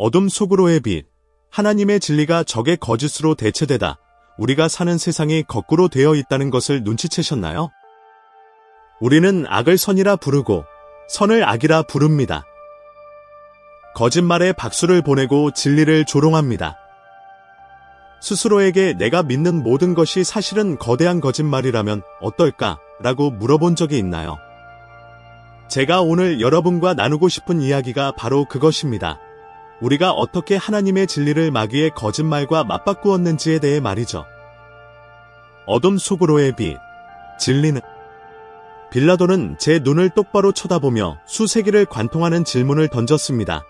어둠 속으로의 빛, 하나님의 진리가 적의 거짓으로 대체되다 우리가 사는 세상이 거꾸로 되어 있다는 것을 눈치채셨나요? 우리는 악을 선이라 부르고 선을 악이라 부릅니다. 거짓말에 박수를 보내고 진리를 조롱합니다. 스스로에게 내가 믿는 모든 것이 사실은 거대한 거짓말이라면 어떨까? 라고 물어본 적이 있나요? 제가 오늘 여러분과 나누고 싶은 이야기가 바로 그것입니다. 우리가 어떻게 하나님의 진리를 마귀의 거짓말과 맞바꾸었는지에 대해 말이죠. 어둠 속으로의 빛, 진리는 빌라도는 제 눈을 똑바로 쳐다보며 수세기를 관통하는 질문을 던졌습니다.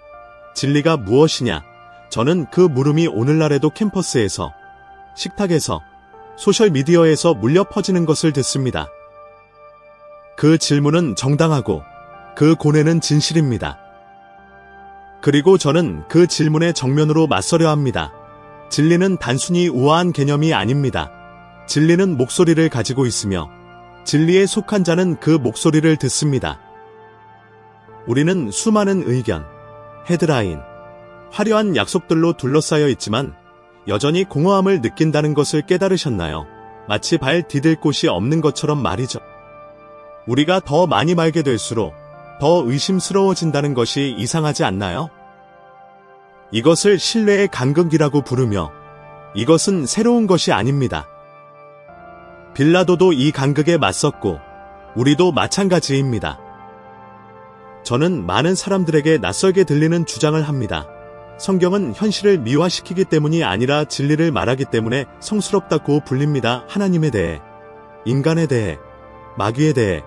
진리가 무엇이냐? 저는 그 물음이 오늘날에도 캠퍼스에서, 식탁에서, 소셜미디어에서 물려 퍼지는 것을 듣습니다. 그 질문은 정당하고 그 고뇌는 진실입니다. 그리고 저는 그 질문에 정면으로 맞서려 합니다. 진리는 단순히 우아한 개념이 아닙니다. 진리는 목소리를 가지고 있으며 진리에 속한 자는 그 목소리를 듣습니다. 우리는 수많은 의견, 헤드라인, 화려한 약속들로 둘러싸여 있지만 여전히 공허함을 느낀다는 것을 깨달으셨나요? 마치 발 디딜 곳이 없는 것처럼 말이죠. 우리가 더 많이 말게 될수록 더 의심스러워진다는 것이 이상하지 않나요? 이것을 신뢰의 간극이라고 부르며 이것은 새로운 것이 아닙니다. 빌라도도 이 간극에 맞섰고 우리도 마찬가지입니다. 저는 많은 사람들에게 낯설게 들리는 주장을 합니다. 성경은 현실을 미화시키기 때문이 아니라 진리를 말하기 때문에 성스럽다고 불립니다. 하나님에 대해, 인간에 대해, 마귀에 대해,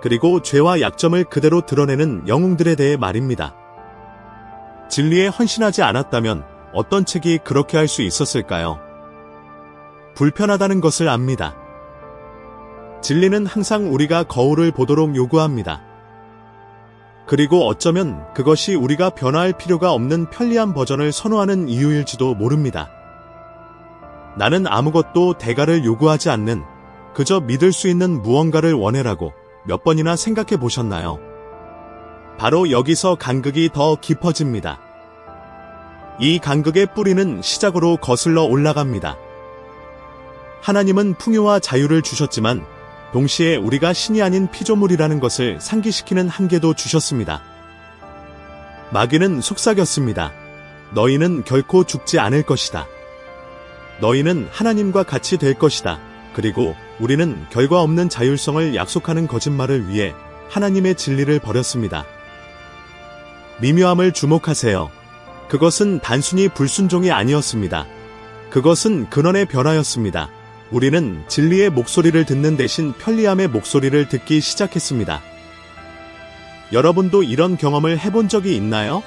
그리고 죄와 약점을 그대로 드러내는 영웅들에 대해 말입니다. 진리에 헌신하지 않았다면 어떤 책이 그렇게 할 수 있었을까요? 불편하다는 것을 압니다. 진리는 항상 우리가 거울을 보도록 요구합니다. 그리고 어쩌면 그것이 우리가 변화할 필요가 없는 편리한 버전을 선호하는 이유일지도 모릅니다. 나는 아무것도 대가를 요구하지 않는 그저 믿을 수 있는 무언가를 원해라고 몇 번이나 생각해 보셨나요? 바로 여기서 간극이 더 깊어집니다. 이 간극의 뿌리는 시작으로 거슬러 올라갑니다. 하나님은 풍요와 자유를 주셨지만 동시에 우리가 신이 아닌 피조물이라는 것을 상기시키는 한계도 주셨습니다. 마귀는 속삭였습니다. 너희는 결코 죽지 않을 것이다. 너희는 하나님과 같이 될 것이다. 그리고 우리는 결과 없는 자율성을 약속하는 거짓말을 위해 하나님의 진리를 버렸습니다. 미묘함을 주목하세요. 그것은 단순히 불순종이 아니었습니다. 그것은 근원의 변화였습니다. 우리는 진리의 목소리를 듣는 대신 편리함의 목소리를 듣기 시작했습니다. 여러분도 이런 경험을 해본 적이 있나요?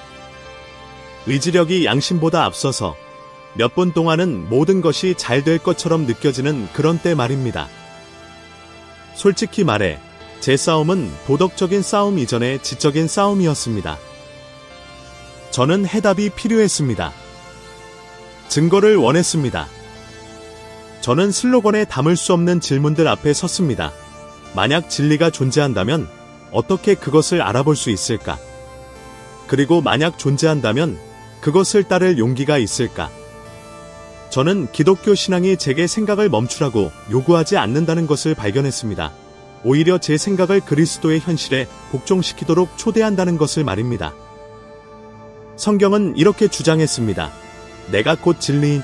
의지력이 양심보다 앞서서 몇 분 동안은 모든 것이 잘 될 것처럼 느껴지는 그런 때 말입니다. 솔직히 말해, 제 싸움은 도덕적인 싸움 이전의 지적인 싸움이었습니다. 저는 해답이 필요했습니다. 증거를 원했습니다. 저는 슬로건에 담을 수 없는 질문들 앞에 섰습니다. 만약 진리가 존재한다면 어떻게 그것을 알아볼 수 있을까? 그리고 만약 존재한다면 그것을 따를 용기가 있을까? 저는 기독교 신앙이 제게 생각을 멈추라고 요구하지 않는다는 것을 발견했습니다. 오히려 제 생각을 그리스도의 현실에 복종시키도록 초대한다는 것을 말입니다. 성경은 이렇게 주장했습니다. 내가 곧 진리인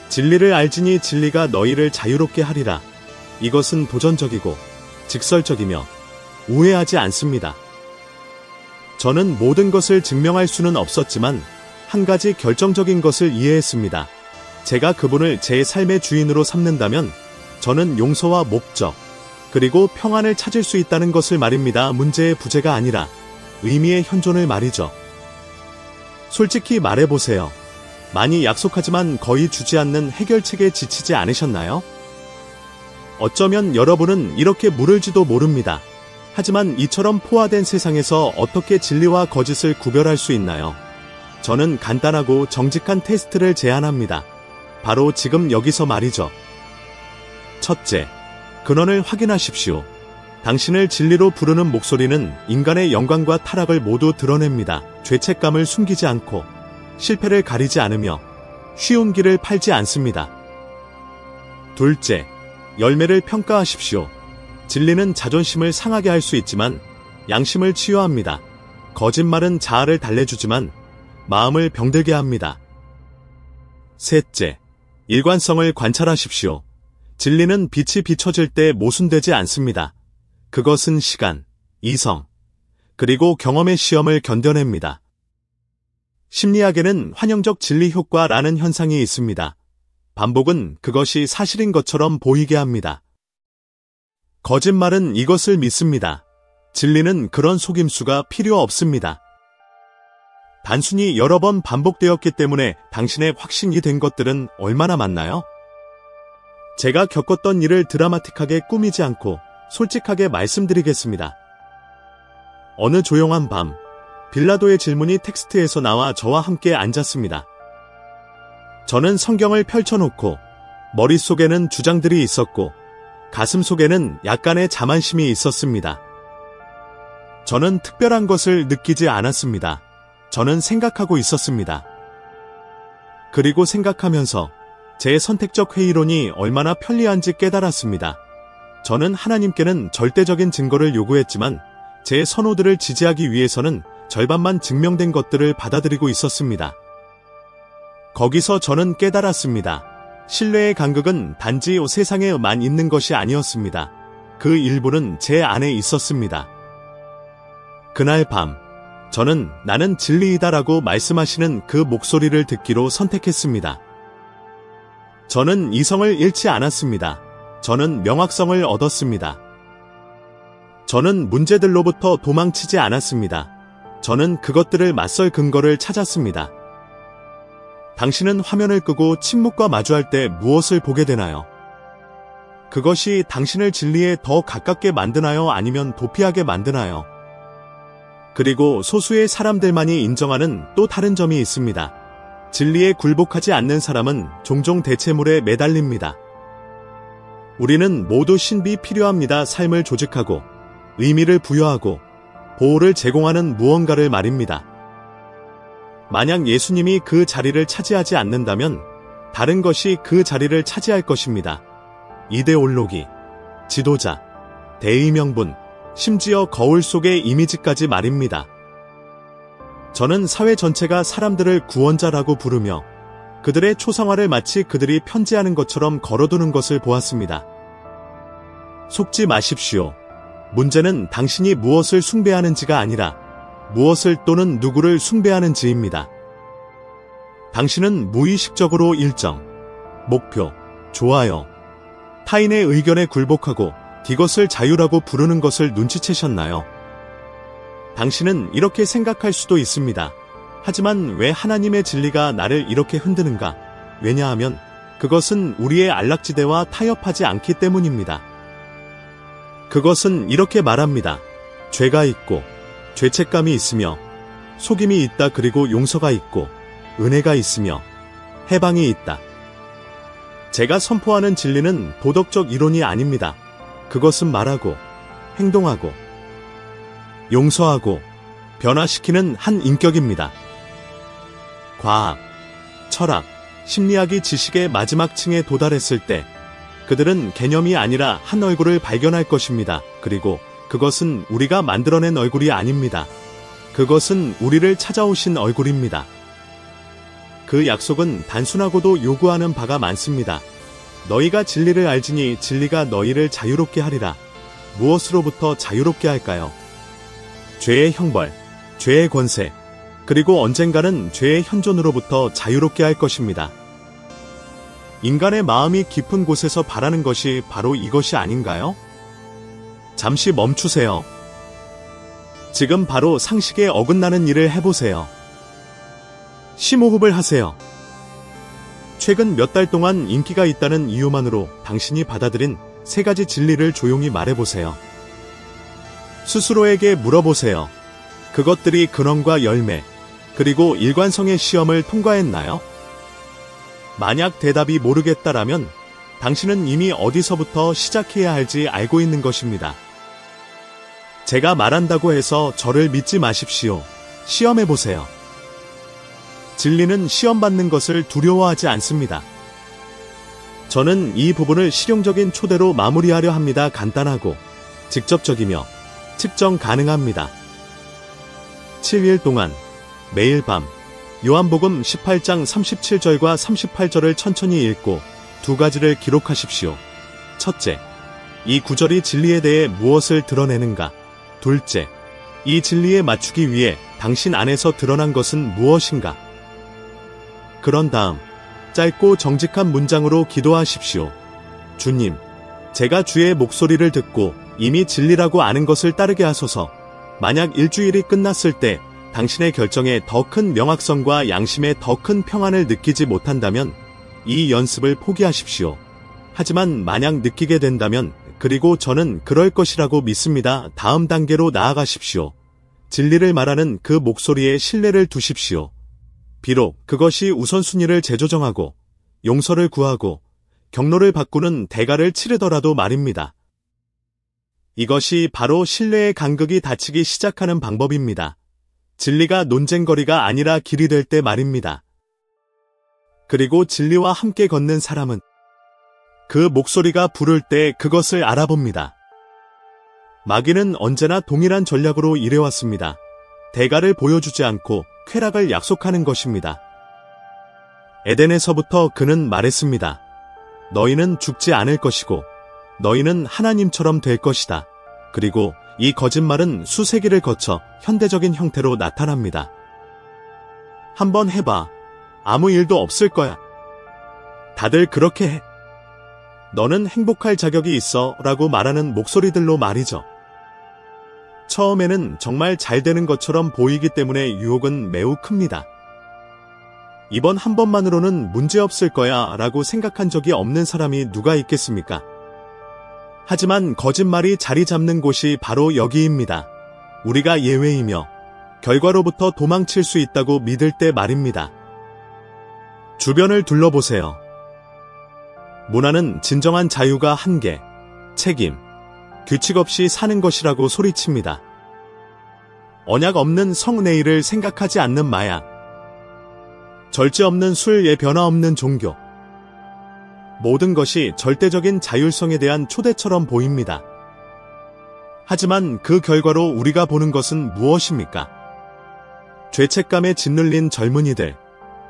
진리를 알지니 진리가 너희를 자유롭게 하리라. 이것은 도전적이고 직설적이며 우회하지 않습니다. 저는 모든 것을 증명할 수는 없었지만 한 가지 결정적인 것을 이해했습니다. 제가 그분을 제 삶의 주인으로 삼는다면 저는 용서와 목적, 그리고 평안을 찾을 수 있다는 것을 말입니다. 문제의 부재가 아니라 의미의 현존을 말이죠. 솔직히 말해보세요. 많이 약속하지만 거의 주지 않는 해결책에 지치지 않으셨나요? 어쩌면 여러분은 이렇게 물을지도 모릅니다. 하지만 이처럼 포화된 세상에서 어떻게 진리와 거짓을 구별할 수 있나요? 저는 간단하고 정직한 테스트를 제안합니다. 바로 지금 여기서 말이죠. 첫째, 근원을 확인하십시오. 당신을 진리로 부르는 목소리는 인간의 영광과 타락을 모두 드러냅니다. 죄책감을 숨기지 않고 실패를 가리지 않으며 쉬운 길을 팔지 않습니다. 둘째, 열매를 평가하십시오. 진리는 자존심을 상하게 할 수 있지만 양심을 치유합니다. 거짓말은 자아를 달래주지만 마음을 병들게 합니다. 셋째, 일관성을 관찰하십시오. 진리는 빛이 비춰질 때 모순되지 않습니다. 그것은 시간, 이성, 그리고 경험의 시험을 견뎌냅니다. 심리학에는 환영적 진리 효과라는 현상이 있습니다. 반복은 그것이 사실인 것처럼 보이게 합니다. 거짓말은 이것을 믿습니다. 진리는 그런 속임수가 필요 없습니다. 단순히 여러 번 반복되었기 때문에 당신의 확신이 된 것들은 얼마나 많나요? 제가 겪었던 일을 드라마틱하게 꾸미지 않고 솔직하게 말씀드리겠습니다. 어느 조용한 밤, 빌라도의 질문이 텍스트에서 나와 저와 함께 앉았습니다. 저는 성경을 펼쳐놓고 머릿속에는 주장들이 있었고 가슴 속에는 약간의 자만심이 있었습니다. 저는 특별한 것을 느끼지 않았습니다. 저는 생각하고 있었습니다. 그리고 생각하면서 제 선택적 회의론이 얼마나 편리한지 깨달았습니다. 저는 하나님께는 절대적인 증거를 요구했지만 제 선호들을 지지하기 위해서는 절반만 증명된 것들을 받아들이고 있었습니다. 거기서 저는 깨달았습니다. 신뢰의 간극은 단지 세상에만 있는 것이 아니었습니다. 그 일부는 제 안에 있었습니다. 그날 밤, 저는 나는 진리이다라고 말씀하시는 그 목소리를 듣기로 선택했습니다. 저는 이성을 잃지 않았습니다. 저는 명확성을 얻었습니다. 저는 문제들로부터 도망치지 않았습니다. 저는 그것들을 맞설 근거를 찾았습니다. 당신은 화면을 끄고 침묵과 마주할 때 무엇을 보게 되나요? 그것이 당신을 진리에 더 가깝게 만드나요? 아니면 도피하게 만드나요? 그리고 소수의 사람들만이 인정하는 또 다른 점이 있습니다. 진리에 굴복하지 않는 사람은 종종 대체물에 매달립니다. 우리는 모두 신비 필요합니다. 삶을 조직하고 의미를 부여하고 보호를 제공하는 무언가를 말입니다. 만약 예수님이 그 자리를 차지하지 않는다면 다른 것이 그 자리를 차지할 것입니다. 이데올로기, 지도자, 대의명분, 심지어 거울 속의 이미지까지 말입니다. 저는 사회 전체가 사람들을 구원자라고 부르며 그들의 초상화를 마치 그들이 편지하는 것처럼 걸어두는 것을 보았습니다. 속지 마십시오. 문제는 당신이 무엇을 숭배하는지가 아니라 무엇을 또는 누구를 숭배하는지입니다. 당신은 무의식적으로 일정, 목표, 좋아요, 타인의 의견에 굴복하고 이것을 자유라고 부르는 것을 눈치채셨나요? 당신은 이렇게 생각할 수도 있습니다. 하지만 왜 하나님의 진리가 나를 이렇게 흔드는가? 왜냐하면 그것은 우리의 안락지대와 타협하지 않기 때문입니다. 그것은 이렇게 말합니다. 죄가 있고 죄책감이 있으며 속임이 있다. 그리고 용서가 있고 은혜가 있으며 해방이 있다. 제가 선포하는 진리는 도덕적 이론이 아닙니다. 그것은 말하고 행동하고 용서하고 변화시키는 한 인격입니다. 과학, 철학, 심리학이 지식의 마지막 층에 도달했을 때 그들은 개념이 아니라 한 얼굴을 발견할 것입니다. 그리고 그것은 우리가 만들어낸 얼굴이 아닙니다. 그것은 우리를 찾아오신 얼굴입니다. 그 약속은 단순하고도 요구하는 바가 많습니다. 너희가 진리를 알지니 진리가 너희를 자유롭게 하리라. 무엇으로부터 자유롭게 할까요? 죄의 형벌, 죄의 권세, 그리고 언젠가는 죄의 현존으로부터 자유롭게 할 것입니다. 인간의 마음이 깊은 곳에서 바라는 것이 바로 이것이 아닌가요? 잠시 멈추세요. 지금 바로 상식에 어긋나는 일을 해보세요. 심호흡을 하세요. 최근 몇 달 동안 인기가 있다는 이유만으로 당신이 받아들인 3가지 진리를 조용히 말해보세요. 스스로에게 물어보세요. 그것들이 근원과 열매, 그리고 일관성의 시험을 통과했나요? 만약 대답이 모르겠다라면 당신은 이미 어디서부터 시작해야 할지 알고 있는 것입니다. 제가 말한다고 해서 저를 믿지 마십시오. 시험해보세요. 진리는 시험받는 것을 두려워하지 않습니다. 저는 이 부분을 실용적인 초대로 마무리하려 합니다. 간단하고 직접적이며 측정 가능합니다. 7일 동안 매일 밤 요한복음 18장 37절과 38절을 천천히 읽고 두 가지를 기록하십시오. 첫째, 이 구절이 진리에 대해 무엇을 드러내는가? 둘째, 이 진리에 맞추기 위해 당신 안에서 드러난 것은 무엇인가? 그런 다음 짧고 정직한 문장으로 기도하십시오. 주님, 제가 주의 목소리를 듣고 이미 진리라고 아는 것을 따르게 하소서. 만약 일주일이 끝났을 때 당신의 결정에 더 큰 명확성과 양심에 더 큰 평안을 느끼지 못한다면 이 연습을 포기하십시오. 하지만 만약 느끼게 된다면, 그리고 저는 그럴 것이라고 믿습니다. 다음 단계로 나아가십시오. 진리를 말하는 그 목소리에 신뢰를 두십시오. 비록 그것이 우선순위를 재조정하고 용서를 구하고 경로를 바꾸는 대가를 치르더라도 말입니다. 이것이 바로 신뢰의 간극이 닫히기 시작하는 방법입니다. 진리가 논쟁거리가 아니라 길이 될 때 말입니다. 그리고 진리와 함께 걷는 사람은 그 목소리가 부를 때 그것을 알아봅니다. 마귀는 언제나 동일한 전략으로 일해왔습니다. 대가를 보여주지 않고 쾌락을 약속하는 것입니다. 에덴에서부터 그는 말했습니다. 너희는 죽지 않을 것이고 너희는 하나님처럼 될 것이다. 그리고 이 거짓말은 수세기를 거쳐 현대적인 형태로 나타납니다. 한번 해봐. 아무 일도 없을 거야. 다들 그렇게 해. 너는 행복할 자격이 있어 라고 말하는 목소리들로 말이죠. 처음에는 정말 잘 되는 것처럼 보이기 때문에 유혹은 매우 큽니다. 이번 한 번만으로는 문제없을 거야 라고 생각한 적이 없는 사람이 누가 있겠습니까? 하지만 거짓말이 자리 잡는 곳이 바로 여기입니다. 우리가 예외이며 결과로부터 도망칠 수 있다고 믿을 때 말입니다. 주변을 둘러보세요. 문화는 진정한 자유가 한계, 책임, 규칙 없이 사는 것이라고 소리칩니다. 언약 없는 성내일을 생각하지 않는 마약, 절제 없는 술에 변화 없는 종교. 모든 것이 절대적인 자율성에 대한 초대처럼 보입니다. 하지만 그 결과로 우리가 보는 것은 무엇입니까? 죄책감에 짓눌린 젊은이들,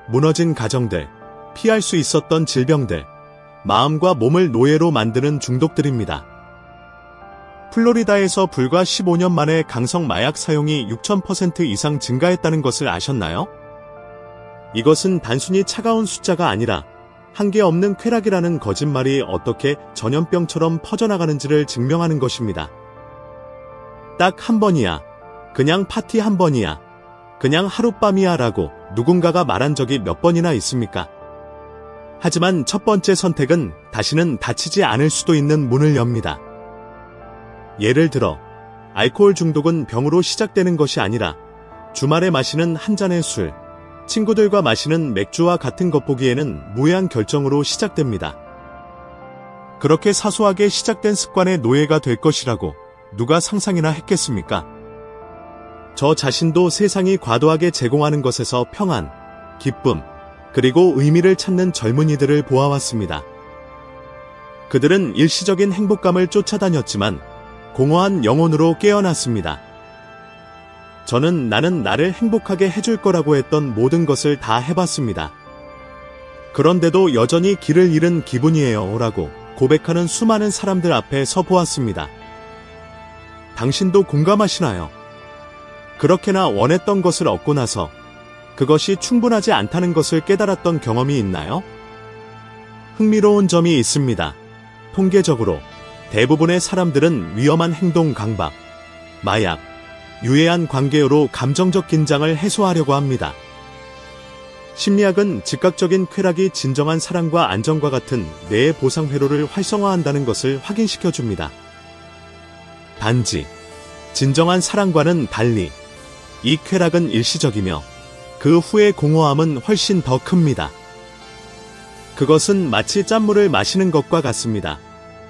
무너진 가정들, 피할 수 있었던 질병들, 마음과 몸을 노예로 만드는 중독들입니다. 플로리다에서 불과 15년 만에 강성 마약 사용이 6,000% 이상 증가했다는 것을 아셨나요? 이것은 단순히 차가운 숫자가 아니라 한계 없는 쾌락이라는 거짓말이 어떻게 전염병처럼 퍼져나가는지를 증명하는 것입니다. 딱 한 번이야. 그냥 파티 한 번이야. 그냥 하룻밤이야 라고 누군가가 말한 적이 몇 번이나 있습니까? 하지만 첫 번째 선택은 다시는 다치지 않을 수도 있는 문을 엽니다. 예를 들어, 알코올 중독은 병으로 시작되는 것이 아니라 주말에 마시는 한 잔의 술, 친구들과 마시는 맥주와 같은 것 보기에는 무해한 결정으로 시작됩니다. 그렇게 사소하게 시작된 습관의 노예가 될 것이라고 누가 상상이나 했겠습니까? 저 자신도 세상이 과도하게 제공하는 것에서 평안, 기쁨, 그리고 의미를 찾는 젊은이들을 보아왔습니다. 그들은 일시적인 행복감을 쫓아다녔지만 공허한 영혼으로 깨어났습니다. 저는 나는 나를 행복하게 해줄 거라고 했던 모든 것을 다 해봤습니다. 그런데도 여전히 길을 잃은 기분이에요 라고 고백하는 수많은 사람들 앞에 서 보았습니다. 당신도 공감하시나요? 그렇게나 원했던 것을 얻고 나서 그것이 충분하지 않다는 것을 깨달았던 경험이 있나요? 흥미로운 점이 있습니다. 통계적으로 대부분의 사람들은 위험한 행동 강박, 마약, 유해한 관계로 감정적 긴장을 해소하려고 합니다. 심리학은 즉각적인 쾌락이 진정한 사랑과 안정과 같은 뇌의 보상 회로를 활성화한다는 것을 확인시켜줍니다. 단지 진정한 사랑과는 달리 이 쾌락은 일시적이며 그 후의 공허함은 훨씬 더 큽니다. 그것은 마치 짠물을 마시는 것과 같습니다.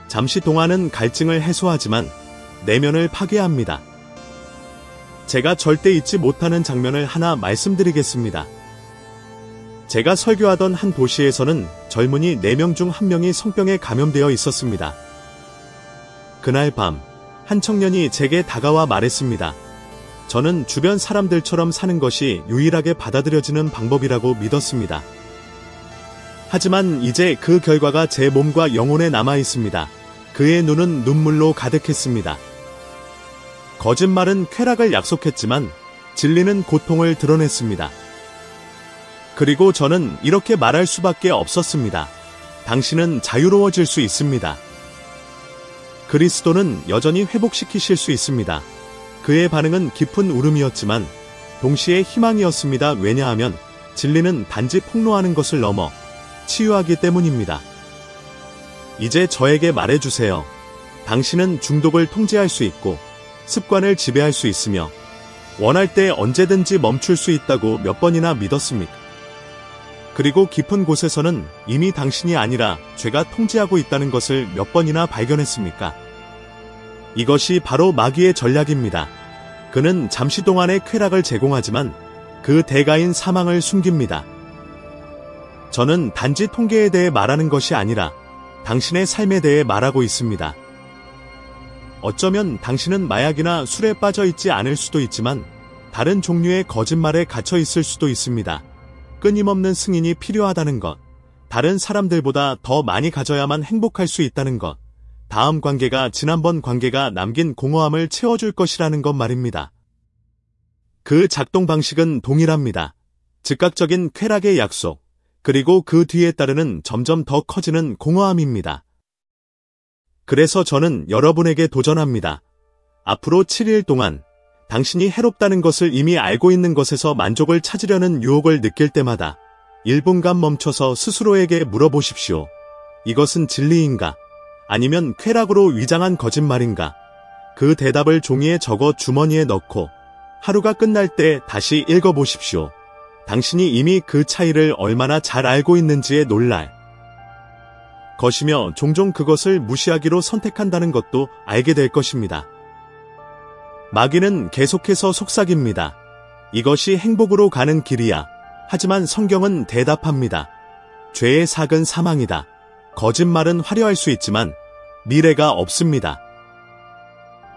잠시 동안은 갈증을 해소하지만 내면을 파괴합니다. 제가 절대 잊지 못하는 장면을 하나 말씀드리겠습니다. 제가 설교하던 한 도시에서는 젊은이 4명 중 1명이 성병에 감염되어 있었습니다. 그날 밤, 한 청년이 제게 다가와 말했습니다. 저는 주변 사람들처럼 사는 것이 유일하게 받아들여지는 방법이라고 믿었습니다. 하지만 이제 그 결과가 제 몸과 영혼에 남아 있습니다. 그의 눈은 눈물로 가득했습니다. 거짓말은 쾌락을 약속했지만 진리는 고통을 드러냈습니다. 그리고 저는 이렇게 말할 수밖에 없었습니다. 당신은 자유로워질 수 있습니다. 그리스도는 여전히 회복시키실 수 있습니다. 그의 반응은 깊은 울음이었지만 동시에 희망이었습니다. 왜냐하면 진리는 단지 폭로하는 것을 넘어 치유하기 때문입니다. 이제 저에게 말해주세요. 당신은 중독을 통제할 수 있고 습관을 지배할 수 있으며 원할 때 언제든지 멈출 수 있다고 몇 번이나 믿었습니까? 그리고 깊은 곳에서는 이미 당신이 아니라 죄가 통제하고 있다는 것을 몇 번이나 발견했습니까? 이것이 바로 마귀의 전략입니다. 그는 잠시 동안의 쾌락을 제공하지만 그 대가인 사망을 숨깁니다. 저는 단지 통계에 대해 말하는 것이 아니라 당신의 삶에 대해 말하고 있습니다. 어쩌면 당신은 마약이나 술에 빠져 있지 않을 수도 있지만 다른 종류의 거짓말에 갇혀 있을 수도 있습니다. 끊임없는 승인이 필요하다는 것, 다른 사람들보다 더 많이 가져야만 행복할 수 있다는 것, 다음 관계가 지난번 관계가 남긴 공허함을 채워줄 것이라는 것 말입니다. 그 작동 방식은 동일합니다. 즉각적인 쾌락의 약속, 그리고 그 뒤에 따르는 점점 더 커지는 공허함입니다. 그래서 저는 여러분에게 도전합니다. 앞으로 7일 동안 당신이 해롭다는 것을 이미 알고 있는 것에서 만족을 찾으려는 유혹을 느낄 때마다 1분간 멈춰서 스스로에게 물어보십시오. 이것은 진리인가? 아니면 쾌락으로 위장한 거짓말인가? 그 대답을 종이에 적어 주머니에 넣고 하루가 끝날 때 다시 읽어보십시오. 당신이 이미 그 차이를 얼마나 잘 알고 있는지에 놀랄 것이며 종종 그것을 무시하기로 선택한다는 것도 알게 될 것입니다. 마귀는 계속해서 속삭입니다. 이것이 행복으로 가는 길이야. 하지만 성경은 대답합니다. 죄의 삭은 사망이다. 거짓말은 화려할 수 있지만 미래가 없습니다.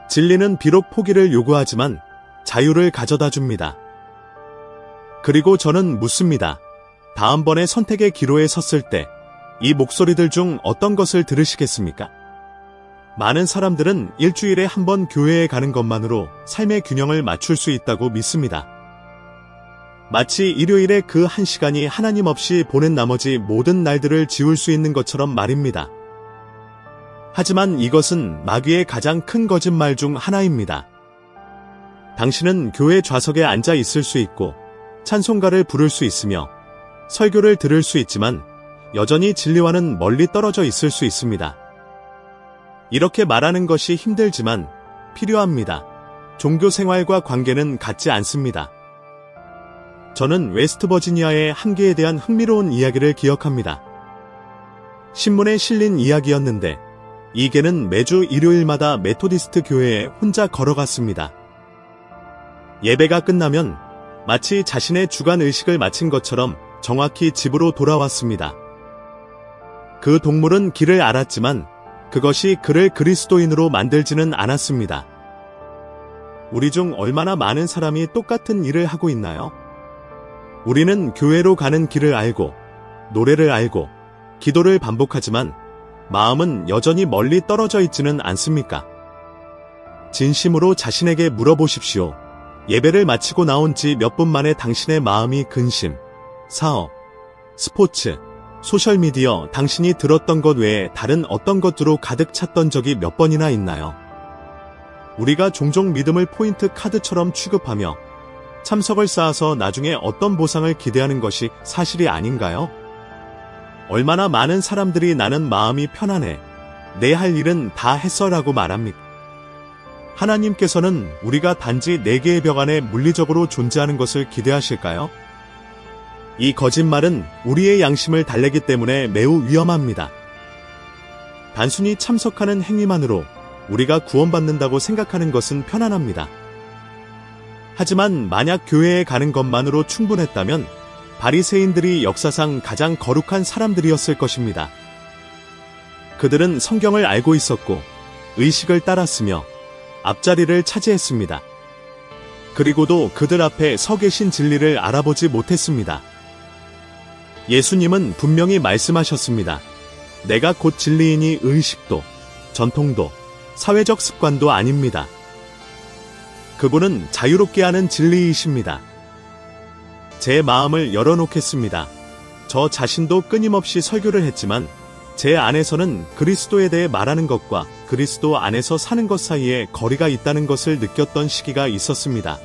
진리는 비록 포기를 요구하지만 자유를 가져다 줍니다. 그리고 저는 묻습니다. 다음번에 선택의 기로에 섰을 때 이 목소리들 중 어떤 것을 들으시겠습니까? 많은 사람들은 일주일에 한 번 교회에 가는 것만으로 삶의 균형을 맞출 수 있다고 믿습니다. 마치 일요일에 그 한 시간이 하나님 없이 보낸 나머지 모든 날들을 지울 수 있는 것처럼 말입니다. 하지만 이것은 마귀의 가장 큰 거짓말 중 하나입니다. 당신은 교회 좌석에 앉아 있을 수 있고 찬송가를 부를 수 있으며 설교를 들을 수 있지만 여전히 진리와는 멀리 떨어져 있을 수 있습니다. 이렇게 말하는 것이 힘들지만 필요합니다. 종교 생활과 관계는 같지 않습니다. 저는 웨스트버지니아의 한계에 대한 흥미로운 이야기를 기억합니다. 신문에 실린 이야기였는데 이 개는 매주 일요일마다 메토디스트 교회에 혼자 걸어갔습니다. 예배가 끝나면 마치 자신의 주간 의식을 마친 것처럼 정확히 집으로 돌아왔습니다. 그 동물은 길을 알았지만 그것이 그를 그리스도인으로 만들지는 않았습니다. 우리 중 얼마나 많은 사람이 똑같은 일을 하고 있나요? 우리는 교회로 가는 길을 알고, 노래를 알고, 기도를 반복하지만 마음은 여전히 멀리 떨어져 있지는 않습니까? 진심으로 자신에게 물어보십시오. 예배를 마치고 나온 지 몇 분 만에 당신의 마음이 근심, 사업, 스포츠, 소셜미디어, 당신이 들었던 것 외에 다른 어떤 것으로 가득 찼던 적이 몇 번이나 있나요? 우리가 종종 믿음을 포인트 카드처럼 취급하며 참석을 쌓아서 나중에 어떤 보상을 기대하는 것이 사실이 아닌가요? 얼마나 많은 사람들이 나는 마음이 편안해. 내 할 일은 다 했어라고 말합니까? 하나님께서는 우리가 단지 4개의 벽 안에 물리적으로 존재하는 것을 기대하실까요? 이 거짓말은 우리의 양심을 달래기 때문에 매우 위험합니다. 단순히 참석하는 행위만으로 우리가 구원받는다고 생각하는 것은 편안합니다. 하지만 만약 교회에 가는 것만으로 충분했다면 바리새인들이 역사상 가장 거룩한 사람들이었을 것입니다. 그들은 성경을 알고 있었고 의식을 따랐으며 앞자리를 차지했습니다. 그리고도 그들 앞에 서 계신 진리를 알아보지 못했습니다. 예수님은 분명히 말씀하셨습니다. 내가 곧 진리이니 의식도, 전통도, 사회적 습관도 아닙니다. 그분은 자유롭게 하는 진리이십니다. 제 마음을 열어놓겠습니다. 저 자신도 끊임없이 설교를 했지만 제 안에서는 그리스도에 대해 말하는 것과 그리스도 안에서 사는 것 사이에 거리가 있다는 것을 느꼈던 시기가 있었습니다.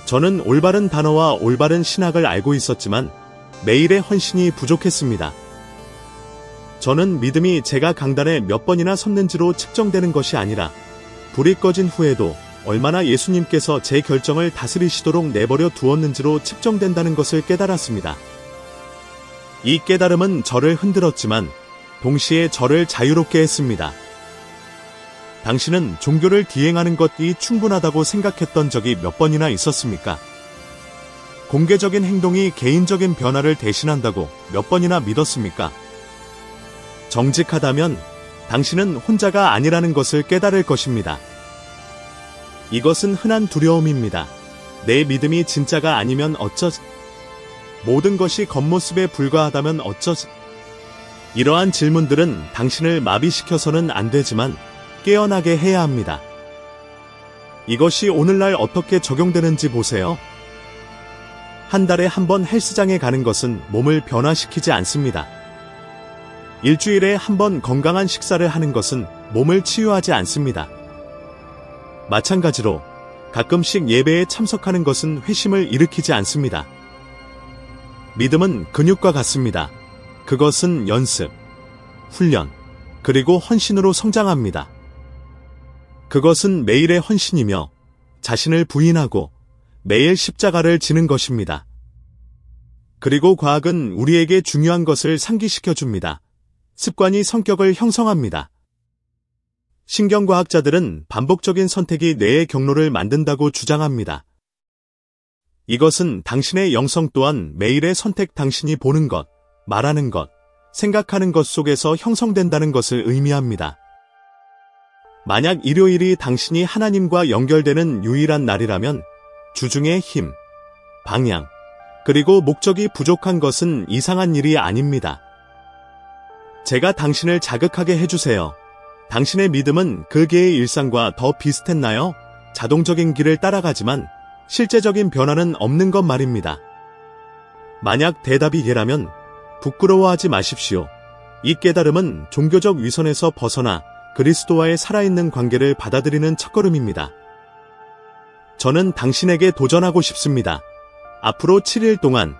저는 올바른 단어와 올바른 신학을 알고 있었지만 매일의 헌신이 부족했습니다. 저는 믿음이 제가 강단에 몇 번이나 섰는지로 측정되는 것이 아니라 불이 꺼진 후에도 얼마나 예수님께서 제 결정을 다스리시도록 내버려 두었는지로 측정된다는 것을 깨달았습니다. 이 깨달음은 저를 흔들었지만 동시에 저를 자유롭게 했습니다. 당신은 종교를 디행하는 것이 충분하다고 생각했던 적이 몇 번이나 있었습니까? 공개적인 행동이 개인적인 변화를 대신한다고 몇 번이나 믿었습니까? 정직하다면 당신은 혼자가 아니라는 것을 깨달을 것입니다. 이것은 흔한 두려움입니다. 내 믿음이 진짜가 아니면 어쩌지? 모든 것이 겉모습에 불과하다면 어쩌지? 이러한 질문들은 당신을 마비시켜서는 안 되지만 깨어나게 해야 합니다. 이것이 오늘날 어떻게 적용되는지 보세요. 한 달에 한 번 헬스장에 가는 것은 몸을 변화시키지 않습니다. 일주일에 한 번 건강한 식사를 하는 것은 몸을 치유하지 않습니다. 마찬가지로 가끔씩 예배에 참석하는 것은 회심을 일으키지 않습니다. 믿음은 근육과 같습니다. 그것은 연습, 훈련, 그리고 헌신으로 성장합니다. 그것은 매일의 헌신이며 자신을 부인하고 매일 십자가를 지는 것입니다. 그리고 과학은 우리에게 중요한 것을 상기시켜줍니다. 습관이 성격을 형성합니다. 신경과학자들은 반복적인 선택이 뇌의 경로를 만든다고 주장합니다. 이것은 당신의 영성 또한 매일의 선택, 당신이 보는 것, 말하는 것, 생각하는 것 속에서 형성된다는 것을 의미합니다. 만약 일요일이 당신이 하나님과 연결되는 유일한 날이라면 주중의 힘, 방향, 그리고 목적이 부족한 것은 이상한 일이 아닙니다. 제가 당신을 자극하게 해주세요. 당신의 믿음은 그 개의 일상과 더 비슷했나요? 자동적인 길을 따라가지만 실제적인 변화는 없는 것 말입니다. 만약 대답이 예라면 부끄러워하지 마십시오. 이 깨달음은 종교적 위선에서 벗어나 그리스도와의 살아있는 관계를 받아들이는 첫걸음입니다. 저는 당신에게 도전하고 싶습니다. 앞으로 7일 동안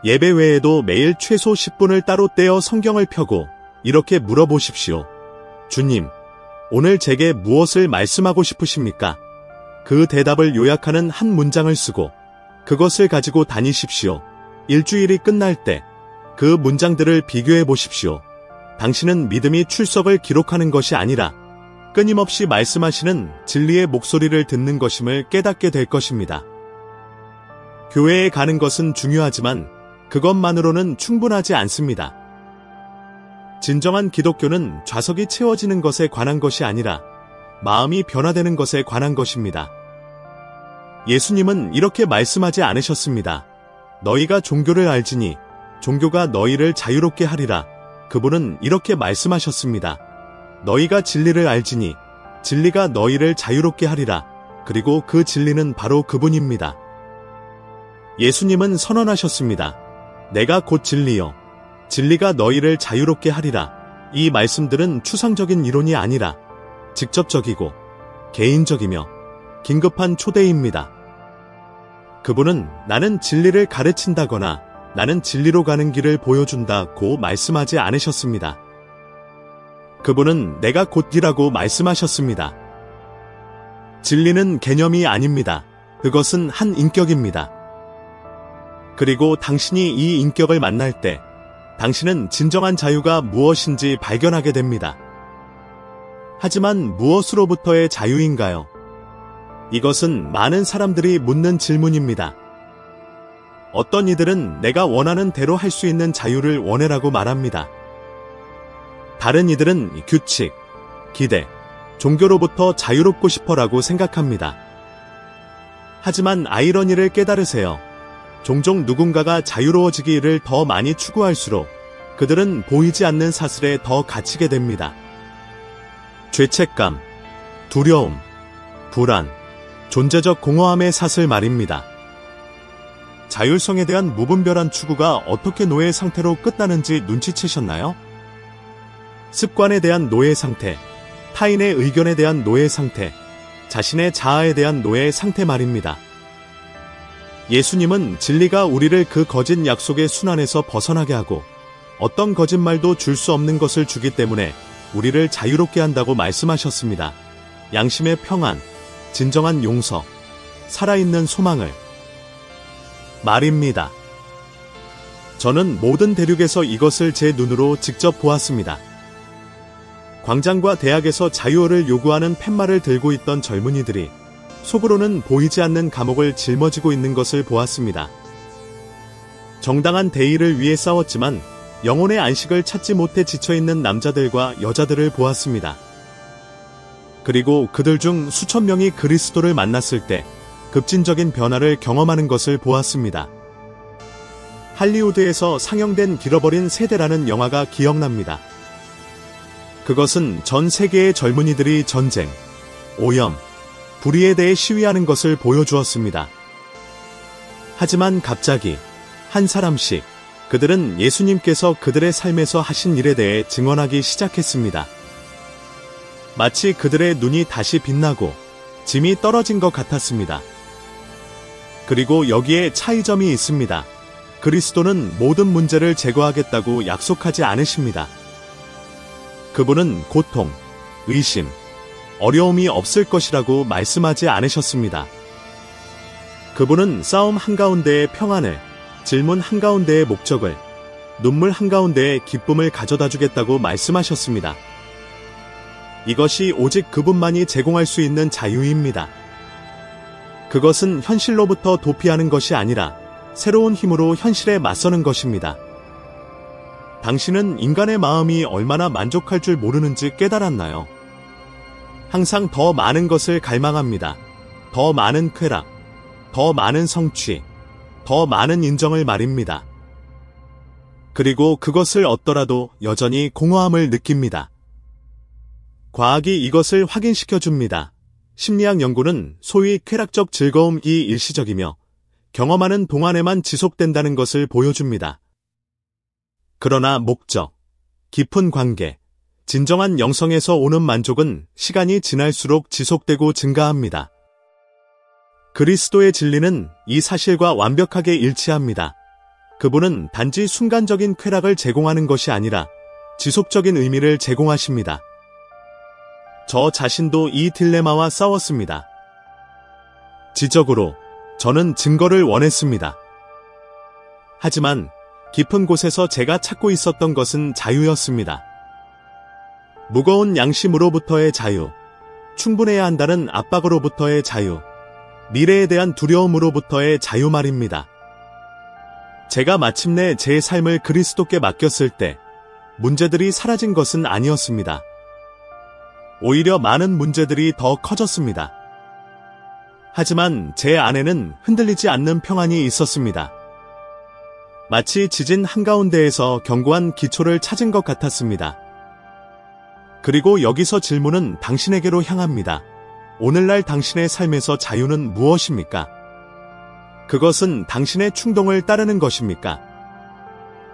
예배 외에도 매일 최소 10분을 따로 떼어 성경을 펴고 이렇게 물어보십시오. 주님, 오늘 제게 무엇을 말씀하고 싶으십니까? 그 대답을 요약하는 한 문장을 쓰고 그것을 가지고 다니십시오. 일주일이 끝날 때 그 문장들을 비교해 보십시오. 당신은 믿음이 출석을 기록하는 것이 아니라 끊임없이 말씀하시는 진리의 목소리를 듣는 것임을 깨닫게 될 것입니다. 교회에 가는 것은 중요하지만 그것만으로는 충분하지 않습니다. 진정한 기독교는 좌석이 채워지는 것에 관한 것이 아니라 마음이 변화되는 것에 관한 것입니다. 예수님은 이렇게 말씀하지 않으셨습니다. 너희가 종교를 알지니 종교가 너희를 자유롭게 하리라. 그분은 이렇게 말씀하셨습니다. 너희가 진리를 알지니 진리가 너희를 자유롭게 하리라. 그리고 그 진리는 바로 그분입니다. 예수님은 선언하셨습니다. 내가 곧 진리요. 진리가 너희를 자유롭게 하리라. 이 말씀들은 추상적인 이론이 아니라 직접적이고 개인적이며 긴급한 초대입니다. 그분은 나는 진리를 가르친다거나 나는 진리로 가는 길을 보여준다고 말씀하지 않으셨습니다. 그분은 내가 곧 길이라고 말씀하셨습니다. 진리는 개념이 아닙니다. 그것은 한 인격입니다. 그리고 당신이 이 인격을 만날 때 당신은 진정한 자유가 무엇인지 발견하게 됩니다. 하지만 무엇으로부터의 자유인가요? 이것은 많은 사람들이 묻는 질문입니다. 어떤 이들은 내가 원하는 대로 할 수 있는 자유를 원해라고 말합니다. 다른 이들은 규칙, 기대, 종교로부터 자유롭고 싶어라고 생각합니다. 하지만 아이러니를 깨달으세요. 종종 누군가가 자유로워지기를 더 많이 추구할수록 그들은 보이지 않는 사슬에 더 갇히게 됩니다. 죄책감, 두려움, 불안, 존재적 공허함의 사슬 말입니다. 자율성에 대한 무분별한 추구가 어떻게 노예 상태로 끝나는지 눈치채셨나요? 습관에 대한 노예 상태, 타인의 의견에 대한 노예 상태, 자신의 자아에 대한 노예 상태 말입니다. 예수님은 진리가 우리를 그 거짓 약속의 순환에서 벗어나게 하고 어떤 거짓말도 줄 수 없는 것을 주기 때문에 우리를 자유롭게 한다고 말씀하셨습니다. 양심의 평안, 진정한 용서, 살아있는 소망을 말입니다. 저는 모든 대륙에서 이것을 제 눈으로 직접 보았습니다. 광장과 대학에서 자유를 요구하는 팻말을 들고 있던 젊은이들이 속으로는 보이지 않는 감옥을 짊어지고 있는 것을 보았습니다. 정당한 대의를 위해 싸웠지만 영혼의 안식을 찾지 못해 지쳐있는 남자들과 여자들을 보았습니다. 그리고 그들 중 수천 명이 그리스도를 만났을 때 급진적인 변화를 경험하는 것을 보았습니다. 할리우드에서 상영된 길어버린 세대라는 영화가 기억납니다. 그것은 전 세계의 젊은이들이 전쟁, 오염, 불의에 대해 시위하는 것을 보여주었습니다. 하지만 갑자기 한 사람씩 그들은 예수님께서 그들의 삶에서 하신 일에 대해 증언하기 시작했습니다. 마치 그들의 눈이 다시 빛나고 짐이 떨어진 것 같았습니다. 그리고 여기에 차이점이 있습니다. 그리스도는 모든 문제를 제거하겠다고 약속하지 않으십니다. 그분은 고통, 의심, 어려움이 없을 것이라고 말씀하지 않으셨습니다. 그분은 싸움 한가운데의 평안을, 질문 한가운데의 목적을, 눈물 한가운데의 기쁨을 가져다 주겠다고 말씀하셨습니다. 이것이 오직 그분만이 제공할 수 있는 자유입니다. 그것은 현실로부터 도피하는 것이 아니라 새로운 힘으로 현실에 맞서는 것입니다. 당신은 인간의 마음이 얼마나 만족할 줄 모르는지 깨달았나요? 항상 더 많은 것을 갈망합니다. 더 많은 쾌락, 더 많은 성취, 더 많은 인정을 말입니다. 그리고 그것을 얻더라도 여전히 공허함을 느낍니다. 과학이 이것을 확인시켜 줍니다. 심리학 연구는 소위 쾌락적 즐거움이 일시적이며 경험하는 동안에만 지속된다는 것을 보여줍니다. 그러나 목적, 깊은 관계, 진정한 영성에서 오는 만족은 시간이 지날수록 지속되고 증가합니다. 그리스도의 진리는 이 사실과 완벽하게 일치합니다. 그분은 단지 순간적인 쾌락을 제공하는 것이 아니라 지속적인 의미를 제공하십니다. 저 자신도 이 딜레마와 싸웠습니다. 지적으로 저는 증거를 원했습니다. 하지만 깊은 곳에서 제가 찾고 있었던 것은 자유였습니다. 무거운 양심으로부터의 자유, 충분해야 한다는 압박으로부터의 자유, 미래에 대한 두려움으로부터의 자유 말입니다. 제가 마침내 제 삶을 그리스도께 맡겼을 때 문제들이 사라진 것은 아니었습니다. 오히려 많은 문제들이 더 커졌습니다. 하지만 제 안에는 흔들리지 않는 평안이 있었습니다. 마치 지진 한가운데에서 견고한 기초를 찾은 것 같았습니다. 그리고 여기서 질문은 당신에게로 향합니다. 오늘날 당신의 삶에서 자유는 무엇입니까? 그것은 당신의 충동을 따르는 것입니까?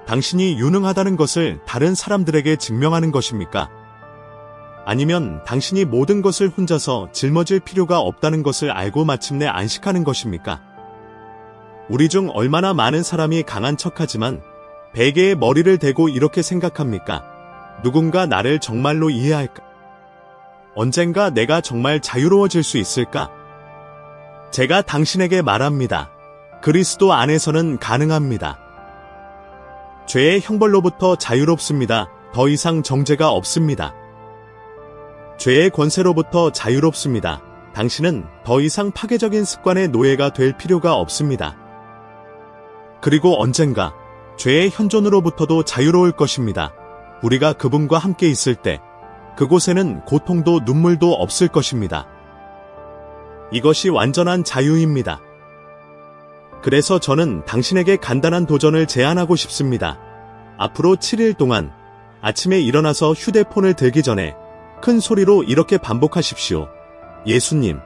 당신이 유능하다는 것을 다른 사람들에게 증명하는 것입니까? 아니면 당신이 모든 것을 혼자서 짊어질 필요가 없다는 것을 알고 마침내 안식하는 것입니까? 우리 중 얼마나 많은 사람이 강한 척하지만 베개에 머리를 대고 이렇게 생각합니까? 누군가 나를 정말로 이해할까? 언젠가 내가 정말 자유로워질 수 있을까? 제가 당신에게 말합니다. 그리스도 안에서는 가능합니다. 죄의 형벌로부터 자유롭습니다. 더 이상 정죄가 없습니다. 죄의 권세로부터 자유롭습니다. 당신은 더 이상 파괴적인 습관의 노예가 될 필요가 없습니다. 그리고 언젠가 죄의 현존으로부터도 자유로울 것입니다. 우리가 그분과 함께 있을 때 그곳에는 고통도 눈물도 없을 것입니다. 이것이 완전한 자유입니다. 그래서 저는 당신에게 간단한 도전을 제안하고 싶습니다. 앞으로 7일 동안 아침에 일어나서 휴대폰을 들기 전에 큰 소리로 이렇게 반복하십시오. 예수님,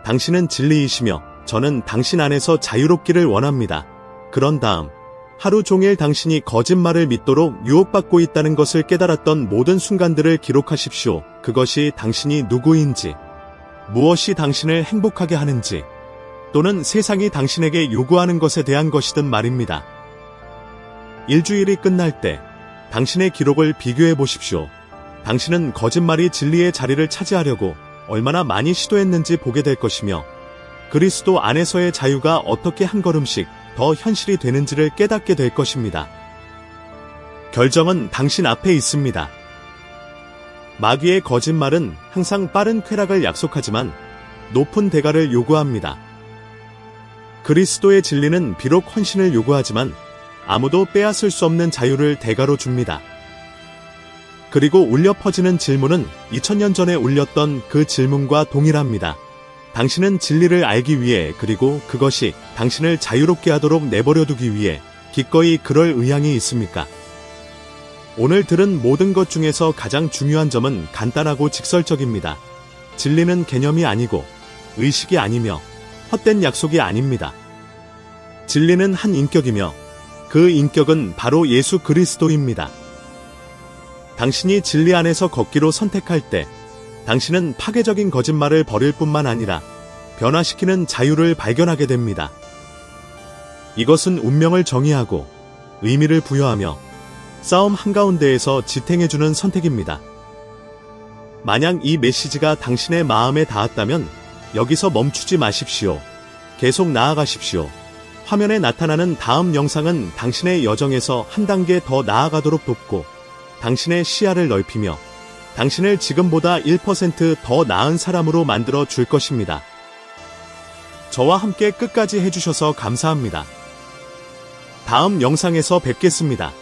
당신은 진리이시며 저는 당신 안에서 자유롭기를 원합니다. 그런 다음 하루 종일 당신이 거짓말을 믿도록 유혹받고 있다는 것을 깨달았던 모든 순간들을 기록하십시오. 그것이 당신이 누구인지, 무엇이 당신을 행복하게 하는지, 또는 세상이 당신에게 요구하는 것에 대한 것이든 말입니다. 일주일이 끝날 때 당신의 기록을 비교해 보십시오. 당신은 거짓말이 진리의 자리를 차지하려고 얼마나 많이 시도했는지 보게 될 것이며, 그리스도 안에서의 자유가 어떻게 한 걸음씩 더 현실이 되는지를 깨닫게 될 것입니다. 결정은 당신 앞에 있습니다. 마귀의 거짓말은 항상 빠른 쾌락을 약속하지만 높은 대가를 요구합니다. 그리스도의 진리는 비록 헌신을 요구하지만 아무도 빼앗을 수 없는 자유를 대가로 줍니다. 그리고 울려 퍼지는 질문은 2000년 전에 울렸던 그 질문과 동일합니다. 당신은 진리를 알기 위해, 그리고 그것이 당신을 자유롭게 하도록 내버려두기 위해 기꺼이 그럴 의향이 있습니까? 오늘 들은 모든 것 중에서 가장 중요한 점은 간단하고 직설적입니다. 진리는 개념이 아니고 의식이 아니며 헛된 약속이 아닙니다. 진리는 한 인격이며 그 인격은 바로 예수 그리스도입니다. 당신이 진리 안에서 걷기로 선택할 때 당신은 파괴적인 거짓말을 버릴 뿐만 아니라 변화시키는 자유를 발견하게 됩니다. 이것은 운명을 정의하고 의미를 부여하며 싸움 한가운데에서 지탱해주는 선택입니다. 만약 이 메시지가 당신의 마음에 닿았다면 여기서 멈추지 마십시오. 계속 나아가십시오. 화면에 나타나는 다음 영상은 당신의 여정에서 한 단계 더 나아가도록 돕고 당신의 시야를 넓히며 당신을 지금보다 1% 더 나은 사람으로 만들어 줄 것입니다. 저와 함께 끝까지 해주셔서 감사합니다. 다음 영상에서 뵙겠습니다.